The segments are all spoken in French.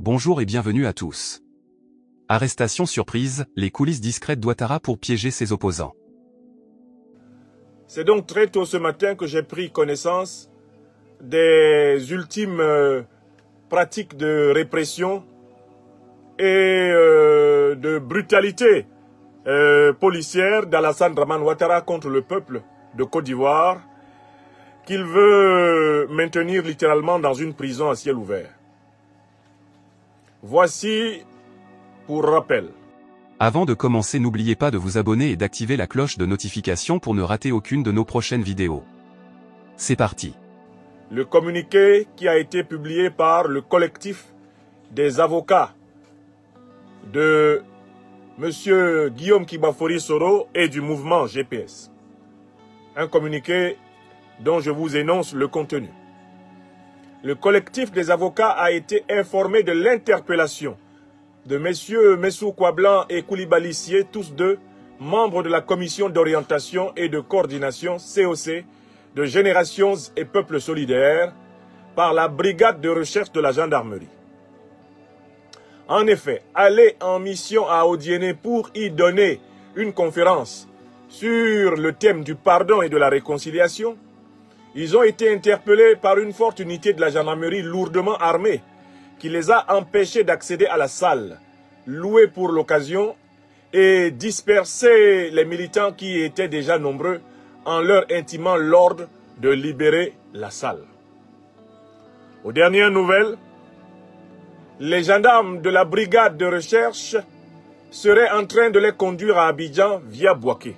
Bonjour et bienvenue à tous. Arrestation surprise, les coulisses discrètes d'Ouattara pour piéger ses opposants. C'est donc très tôt ce matin que j'ai pris connaissance des ultimes pratiques de répression et de brutalité policière d'Alassane Dramane Ouattara contre le peuple de Côte d'Ivoire, qu'il veut maintenir littéralement dans une prison à ciel ouvert. Voici pour rappel. Avant de commencer, n'oubliez pas de vous abonner et d'activer la cloche de notification pour ne rater aucune de nos prochaines vidéos. C'est parti. Le communiqué qui a été publié par le collectif des avocats de M. Guillaume Kibafori Soro et du mouvement GPS. Un communiqué dont je vous énonce le contenu. Le collectif des avocats a été informé de l'interpellation de messieurs Messou Kwablan et Koulibaly Sié, tous deux membres de la commission d'orientation et de coordination COC de Générations et Peuples Solidaires par la brigade de recherche de la gendarmerie. En effet, allés en mission à Odiéné pour y donner une conférence sur le thème du pardon et de la réconciliation, ils ont été interpellés par une forte unité de la gendarmerie lourdement armée qui les a empêchés d'accéder à la salle, louée pour l'occasion, et disperser les militants qui étaient déjà nombreux en leur intimant l'ordre de libérer la salle. Aux dernières nouvelles, les gendarmes de la brigade de recherche seraient en train de les conduire à Abidjan via Bouaké.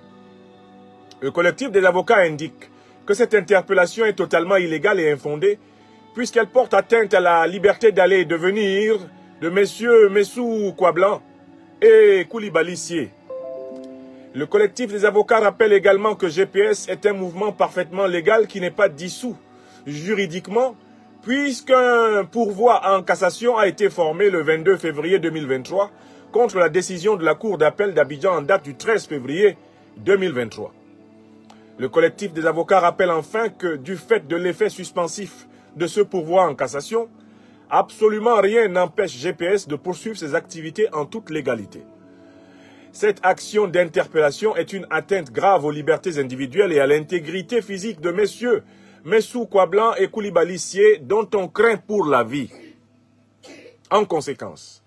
Le collectif des avocats indique que cette interpellation est totalement illégale et infondée puisqu'elle porte atteinte à la liberté d'aller et de venir de messieurs Messou Kwablan et Koulibaly Sié. Le collectif des avocats rappelle également que GPS est un mouvement parfaitement légal qui n'est pas dissous juridiquement puisqu'un pourvoi en cassation a été formé le 22 février 2023 contre la décision de la Cour d'appel d'Abidjan en date du 13 février 2023. Le collectif des avocats rappelle enfin que du fait de l'effet suspensif de ce pourvoi en cassation, absolument rien n'empêche GPS de poursuivre ses activités en toute légalité. Cette action d'interpellation est une atteinte grave aux libertés individuelles et à l'intégrité physique de messieurs Messou Kwablan et Koulibaly Sié dont on craint pour la vie. En conséquence,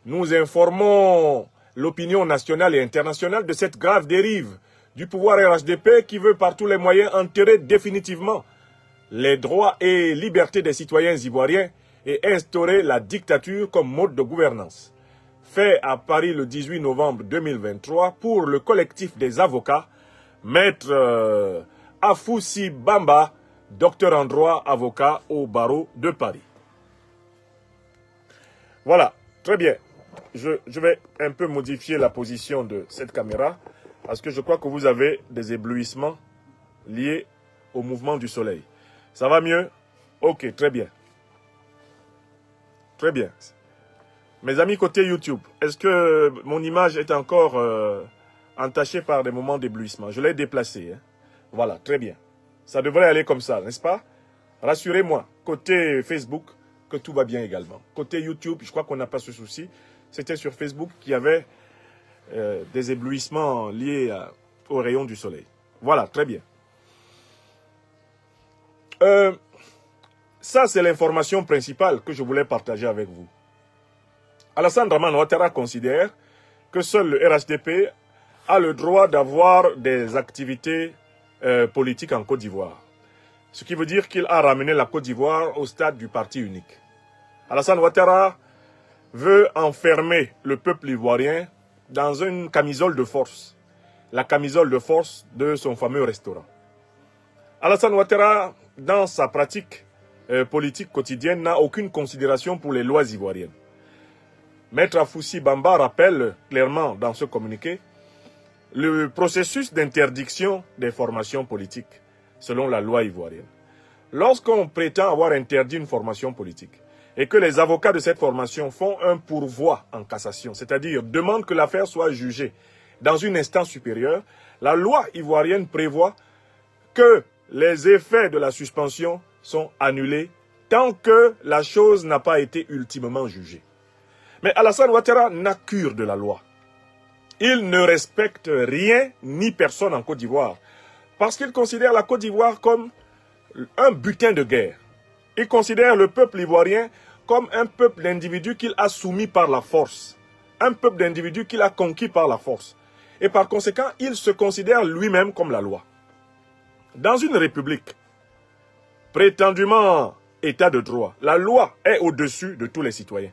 nous informons l'opinion nationale et internationale de cette grave dérive du pouvoir RHDP qui veut par tous les moyens enterrer définitivement les droits et libertés des citoyens ivoiriens et instaurer la dictature comme mode de gouvernance. Fait à Paris le 18 novembre 2023 pour le collectif des avocats, Maître Afoussi Bamba, docteur en droit, avocat au barreau de Paris. Voilà, très bien. Je vais un peu modifier la position de cette caméra parce que je crois que vous avez des éblouissements liés au mouvement du soleil. Ça va mieux? Ok, très bien. Très bien. Mes amis côté YouTube, est-ce que mon image est encore entachée par des moments d'éblouissement? Je l'ai déplacée. Hein? Voilà, très bien. Ça devrait aller comme ça, n'est-ce pas? Rassurez-moi, côté Facebook, que tout va bien également. Côté YouTube, je crois qu'on n'a pas ce souci. C'était sur Facebook qu'il y avait des éblouissements liés aux rayons du soleil. Voilà, très bien. Ça, c'est l'information principale que je voulais partager avec vous. Alassane Dramane Ouattara considère que seul le RHDP a le droit d'avoir des activités politiques en Côte d'Ivoire. Ce qui veut dire qu'il a ramené la Côte d'Ivoire au stade du parti unique. Alassane Ouattara veut enfermer le peuple ivoirien dans une camisole de force. La camisole de force de son fameux restaurant. Alassane Ouattara, dans sa pratique politique quotidienne, n'a aucune considération pour les lois ivoiriennes. Maître Afoussi Bamba rappelle clairement dans ce communiqué le processus d'interdiction des formations politiques selon la loi ivoirienne. Lorsqu'on prétend avoir interdit une formation politique et que les avocats de cette formation font un pourvoi en cassation, c'est-à-dire demandent que l'affaire soit jugée dans une instance supérieure, la loi ivoirienne prévoit que les effets de la suspension sont annulés tant que la chose n'a pas été ultimement jugée. Mais Alassane Ouattara n'a cure de la loi. Il ne respecte rien ni personne en Côte d'Ivoire. Parce qu'il considère la Côte d'Ivoire comme un butin de guerre. Il considère le peuple ivoirien comme un peuple d'individus qu'il a soumis par la force. Un peuple d'individus qu'il a conquis par la force. Et par conséquent, il se considère lui-même comme la loi. Dans une république, prétendument état de droit, la loi est au-dessus de tous les citoyens.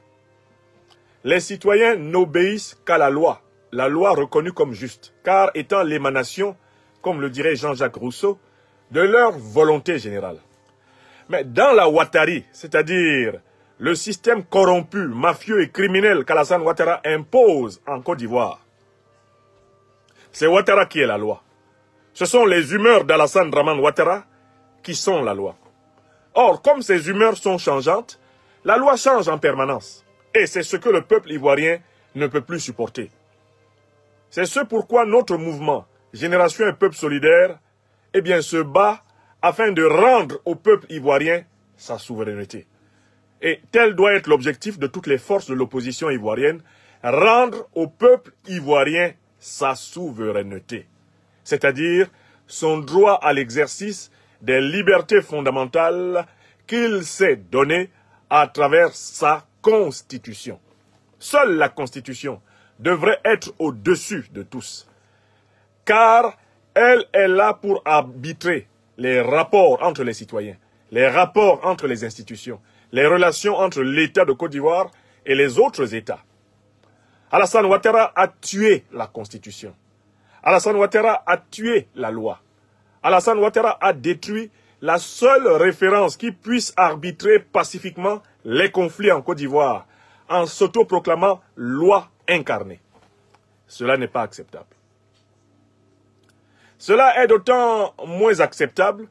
Les citoyens n'obéissent qu'à la loi reconnue comme juste, car étant l'émanation, comme le dirait Jean-Jacques Rousseau, de leur volonté générale. Mais dans la Ouattari, c'est-à-dire le système corrompu, mafieux et criminel qu'Alassane Ouattara impose en Côte d'Ivoire, c'est Ouattara qui est la loi. Ce sont les humeurs d'Alassane Dramane Ouattara qui sont la loi. Or, comme ces humeurs sont changeantes, la loi change en permanence. Et c'est ce que le peuple ivoirien ne peut plus supporter. C'est ce pourquoi notre mouvement, Génération et Peuple Solidaire, se bat afin de rendre au peuple ivoirien sa souveraineté. Et tel doit être l'objectif de toutes les forces de l'opposition ivoirienne, rendre au peuple ivoirien sa souveraineté. C'est-à-dire son droit à l'exercice des libertés fondamentales qu'il s'est donné à travers sa Constitution. Seule la Constitution devrait être au-dessus de tous, car elle est là pour arbitrer les rapports entre les citoyens, les rapports entre les institutions, les relations entre l'État de Côte d'Ivoire et les autres États. Alassane Ouattara a tué la Constitution. Alassane Ouattara a tué la loi. Alassane Ouattara a détruit la seule référence qui puisse arbitrer pacifiquement les conflits en Côte d'Ivoire en s'autoproclamant loi incarnée. Cela n'est pas acceptable. Cela est d'autant moins acceptable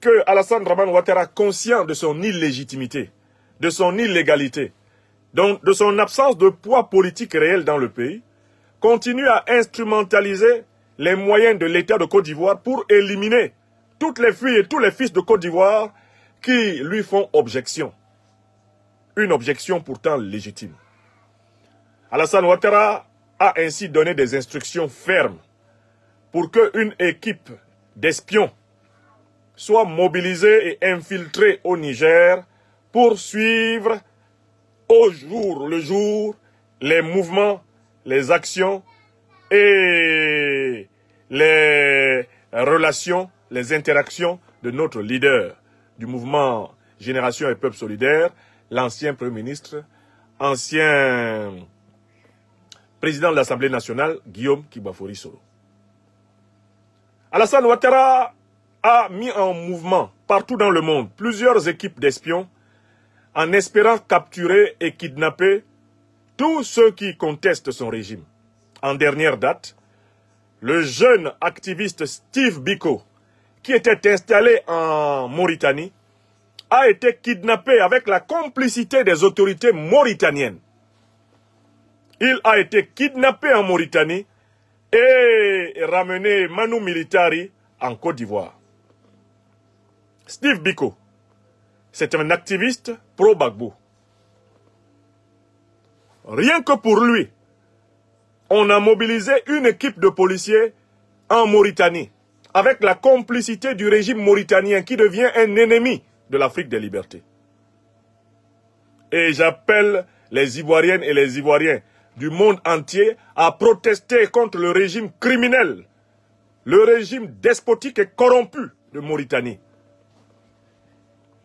que Alassane Dramane Ouattara, conscient de son illégitimité, de son illégalité, donc de son absence de poids politique réel dans le pays, continue à instrumentaliser les moyens de l'État de Côte d'Ivoire pour éliminer toutes les filles et tous les fils de Côte d'Ivoire qui lui font objection. Une objection pourtant légitime. Alassane Ouattara a ainsi donné des instructions fermes pour qu'une équipe d'espions soit mobilisée et infiltrée au Niger pour suivre au jour le jour les mouvements, les actions et les relations, les interactions de notre leader du mouvement Génération et Peuple Solidaire, l'ancien Premier ministre, ancien président de l'Assemblée nationale, Guillaume Kibafori Soro. Alassane Ouattara a mis en mouvement partout dans le monde plusieurs équipes d'espions en espérant capturer et kidnapper tous ceux qui contestent son régime. En dernière date, le jeune activiste Steve Biko, qui était installé en Mauritanie, a été kidnappé avec la complicité des autorités mauritaniennes. Il a été kidnappé en Mauritanie et ramené Manu Militari en Côte d'Ivoire. Steve Biko, c'est un activiste pro-Gbagbo. Rien que pour lui, on a mobilisé une équipe de policiers en Mauritanie, avec la complicité du régime mauritanien qui devient un ennemi de l'Afrique des libertés. Et j'appelle les Ivoiriennes et les Ivoiriens du monde entier à protester contre le régime criminel, le régime despotique et corrompu de Mauritanie,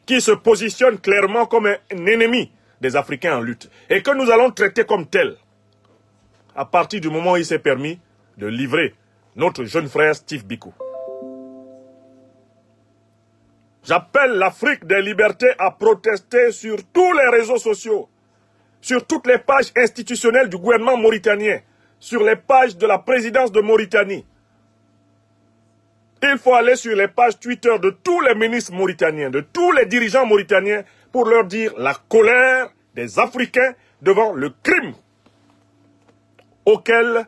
qui se positionne clairement comme un ennemi des Africains en lutte, et que nous allons traiter comme tel, à partir du moment où il s'est permis de livrer notre jeune frère Steve Biko. J'appelle l'Afrique des libertés à protester sur tous les réseaux sociaux, sur toutes les pages institutionnelles du gouvernement mauritanien, sur les pages de la présidence de Mauritanie. Il faut aller sur les pages Twitter de tous les ministres mauritaniens, de tous les dirigeants mauritaniens, pour leur dire la colère des Africains devant le crime auquel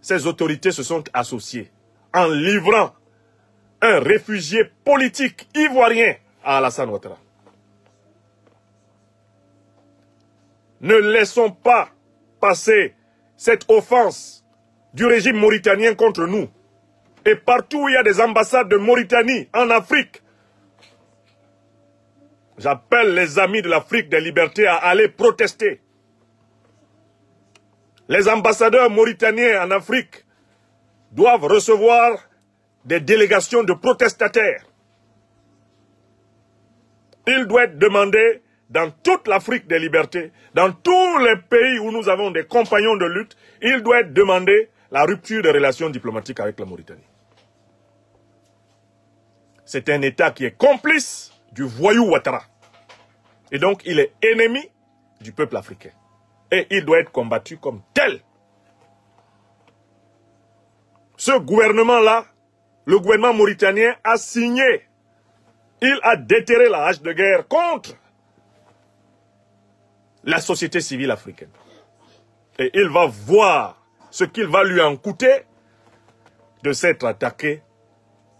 ces autorités se sont associées, en livrant un réfugié politique ivoirien à Alassane Ouattara. Ne laissons pas passer cette offense du régime mauritanien contre nous. Et partout où il y a des ambassades de Mauritanie, en Afrique, j'appelle les amis de l'Afrique des libertés à aller protester. Les ambassadeurs mauritaniens en Afrique doivent recevoir des délégations de protestataires. Il doit être demandé dans toute l'Afrique des libertés, dans tous les pays où nous avons des compagnons de lutte, il doit être demandé la rupture des relations diplomatiques avec la Mauritanie. C'est un État qui est complice du voyou Ouattara. Et donc, il est ennemi du peuple africain. Et il doit être combattu comme tel. Ce gouvernement-là, le gouvernement mauritanien a signé. Il a déterré la hache de guerre contre la société civile africaine. Et il va voir ce qu'il va lui en coûter de s'être attaqué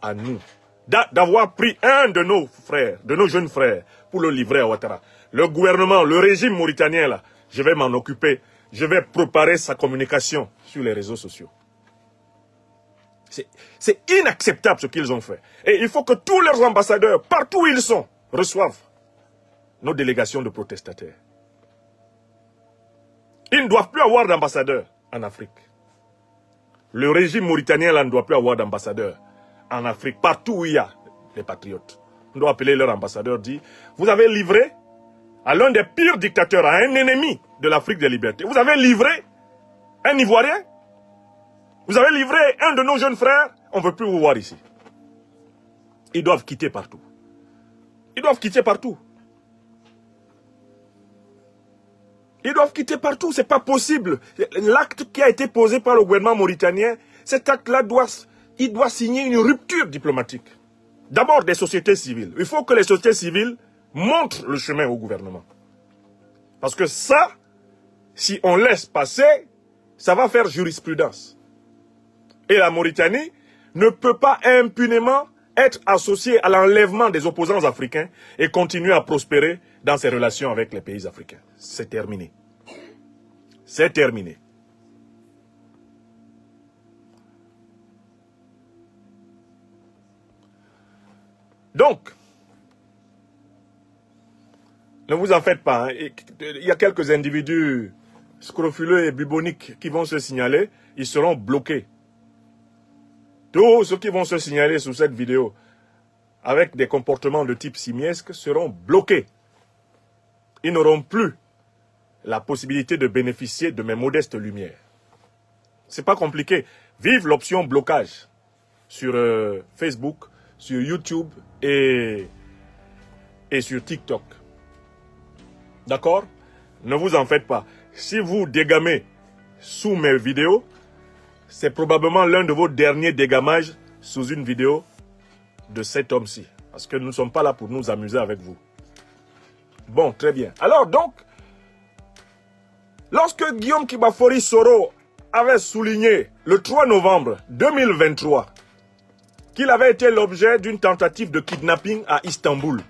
à nous. D'avoir pris un de nos frères, de nos jeunes frères, pour le livrer à Ouattara. Le gouvernement, le régime mauritanien, là, je vais m'en occuper. Je vais préparer sa communication sur les réseaux sociaux. C'est inacceptable ce qu'ils ont fait. Et il faut que tous leurs ambassadeurs, partout où ils sont, reçoivent nos délégations de protestataires. Ils ne doivent plus avoir d'ambassadeurs en Afrique. Le régime mauritanien là ne doit plus avoir d'ambassadeurs en Afrique, partout où il y a les patriotes. On doit appeler leur ambassadeur, dire, vous avez livré à l'un des pires dictateurs, à un ennemi de l'Afrique des libertés. Vous avez livré un Ivoirien. Vous avez livré un de nos jeunes frères. On ne veut plus vous voir ici. Ils doivent quitter partout. Ils doivent quitter partout. Ils doivent quitter partout. Ce n'est pas possible. L'acte qui a été posé par le gouvernement mauritanien, cet acte-là il doit signer une rupture diplomatique. D'abord des sociétés civiles. Il faut que les sociétés civiles montrent le chemin au gouvernement. Parce que ça, si on laisse passer, ça va faire jurisprudence. Et la Mauritanie ne peut pas impunément être associée à l'enlèvement des opposants africains et continuer à prospérer dans ses relations avec les pays africains. C'est terminé. C'est terminé. Donc, ne vous en faites pas. Hein. Il y a quelques individus scrofuleux et buboniques qui vont se signaler. Ils seront bloqués. Tous ceux qui vont se signaler sous cette vidéo avec des comportements de type simiesque seront bloqués. Ils n'auront plus la possibilité de bénéficier de mes modestes lumières. C'est pas compliqué. Vive l'option blocage sur Facebook, sur YouTube et sur TikTok. D'accord? Ne vous en faites pas. Si vous dégamez sous mes vidéos, c'est probablement l'un de vos derniers dégamages sous une vidéo de cet homme-ci. Parce que nous ne sommes pas là pour nous amuser avec vous. Bon, très bien. Alors donc, lorsque Guillaume Kibafori Soro avait souligné le 3 novembre 2023 qu'il avait été l'objet d'une tentative de kidnapping à Istanbul,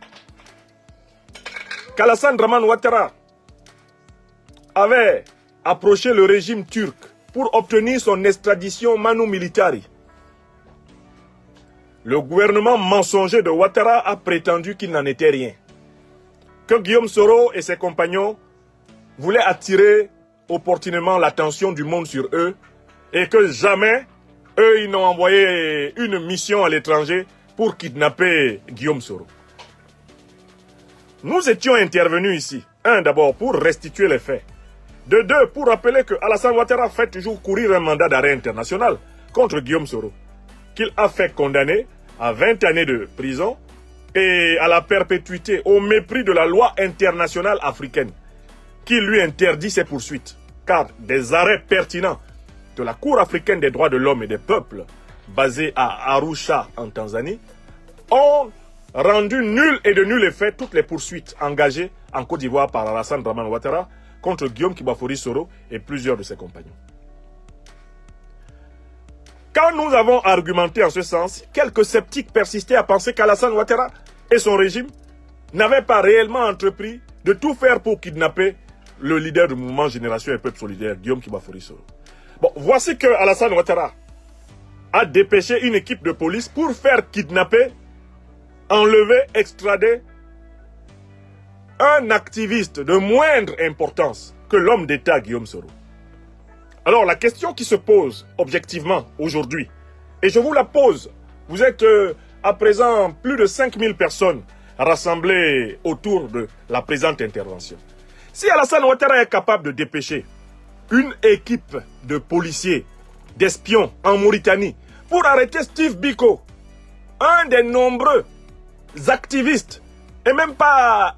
qu'Alassane Draman Ouattara avait approché le régime turc pour obtenir son extradition manu militari. Le gouvernement mensonger de Ouattara a prétendu qu'il n'en était rien. Que Guillaume Soro et ses compagnons voulaient attirer opportunément l'attention du monde sur eux et que jamais, eux, ils n'ont envoyé une mission à l'étranger pour kidnapper Guillaume Soro. Nous étions intervenus ici, un d'abord pour restituer les faits, de deux pour rappeler que Alassane Ouattara fait toujours courir un mandat d'arrêt international contre Guillaume Soro, qu'il a fait condamner à 20 années de prison et à la perpétuité au mépris de la loi internationale africaine qui lui interdit ses poursuites, car des arrêts pertinents de la Cour africaine des droits de l'homme et des peuples, basée à Arusha en Tanzanie, ont rendu nul et de nul effet toutes les poursuites engagées en Côte d'Ivoire par Alassane Draman Ouattara contre Guillaume Kibafori Soro et plusieurs de ses compagnons. Quand nous avons argumenté en ce sens, quelques sceptiques persistaient à penser qu'Alassane Ouattara et son régime n'avaient pas réellement entrepris de tout faire pour kidnapper le leader du mouvement Génération et Peuple Solidaire, Guillaume Kibafori Soro. Bon, voici que Alassane Ouattara a dépêché une équipe de police pour faire kidnapper, enlever, extrader un activiste de moindre importance que l'homme d'État Guillaume Soro. Alors la question qui se pose objectivement aujourd'hui, et je vous la pose, vous êtes à présent plus de 5000 personnes rassemblées autour de la présente intervention. Si Alassane Ouattara est capable de dépêcher une équipe de policiers, d'espions en Mauritanie pour arrêter Steve Biko, un des nombreux activistes, et même pas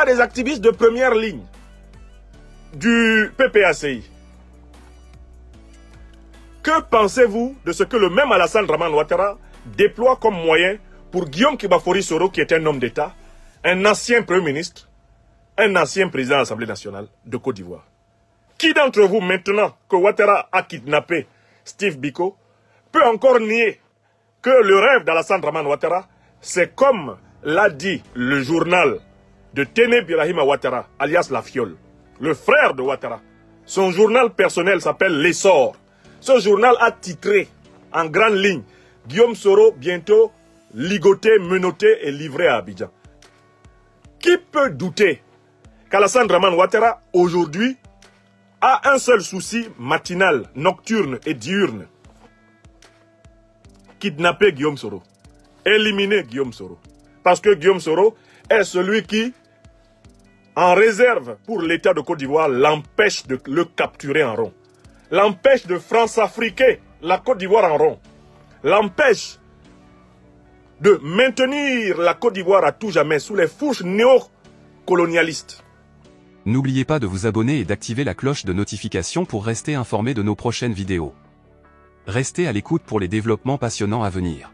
des activistes de première ligne du PPACI. Que pensez-vous de ce que le même Alassane Draman Ouattara déploie comme moyen pour Guillaume Kibafori Soro, qui est un homme d'État, un ancien Premier ministre, un ancien président de l'Assemblée nationale de Côte d'Ivoire? Qui d'entre vous, maintenant que Ouattara a kidnappé Steve Biko, peut encore nier que le rêve d'Alassane Draman Ouattara, c'est comme l'a dit le journal de Téné Birahima Ouattara, alias La Fiole, le frère de Ouattara. Son journal personnel s'appelle L'Essor. Ce journal a titré en grande ligne Guillaume Soro bientôt ligoté, menotté et livré à Abidjan. Qui peut douter qu'Alassane Draman Ouattara aujourd'hui a un seul souci matinal, nocturne et diurne: kidnapper Guillaume Soro, éliminer Guillaume Soro. Parce que Guillaume Soro est celui qui, en réserve pour l'État de Côte d'Ivoire, l'empêche de le capturer en rond, l'empêche de France-Afriquer la Côte d'Ivoire en rond, l'empêche de maintenir la Côte d'Ivoire à tout jamais sous les fourches néocolonialistes. N'oubliez pas de vous abonner et d'activer la cloche de notification pour rester informé de nos prochaines vidéos. Restez à l'écoute pour les développements passionnants à venir.